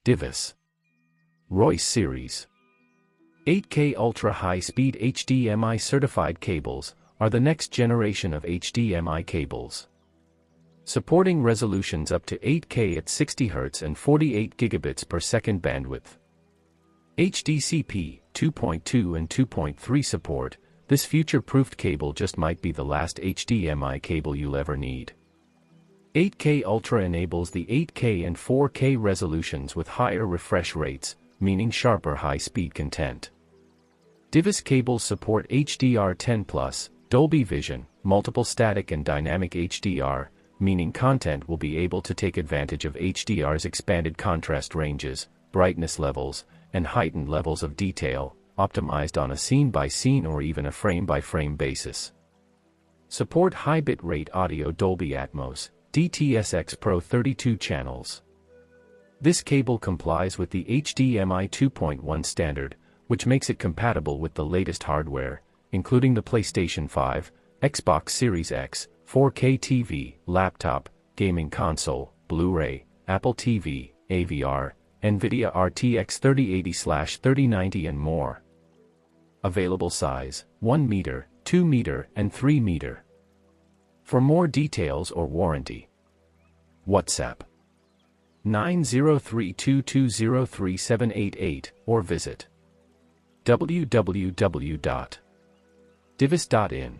Dhivis Royce series. 8K Ultra High-Speed HDMI certified cables are the next generation of HDMI cables. Supporting resolutions up to 8K at 60 Hz and 48 gigabits per second bandwidth. HDCP 2.2 and 2.3 support, this future-proofed cable just might be the last HDMI cable you'll ever need. 8K Ultra enables the 8K and 4K resolutions with higher refresh rates, meaning sharper high-speed content. Dhivis cables support HDR10+, Dolby Vision, multiple static and dynamic HDR, meaning content will be able to take advantage of HDR's expanded contrast ranges, brightness levels, and heightened levels of detail, optimized on a scene-by-scene or even a frame-by-frame basis. Support high-bitrate audio Dolby Atmos, DTS-X Pro 32 channels. This cable complies with the HDMI 2.1 standard, which makes it compatible with the latest hardware, including the PlayStation 5, Xbox Series X, 4K TV, laptop, gaming console, Blu-ray, Apple TV, AVR, NVIDIA RTX 3080/3090 and more. Available size, 1 meter, 2 meter and 3 meter. For more details or warranty, WhatsApp 90322033788 or visit www.dhivis.in.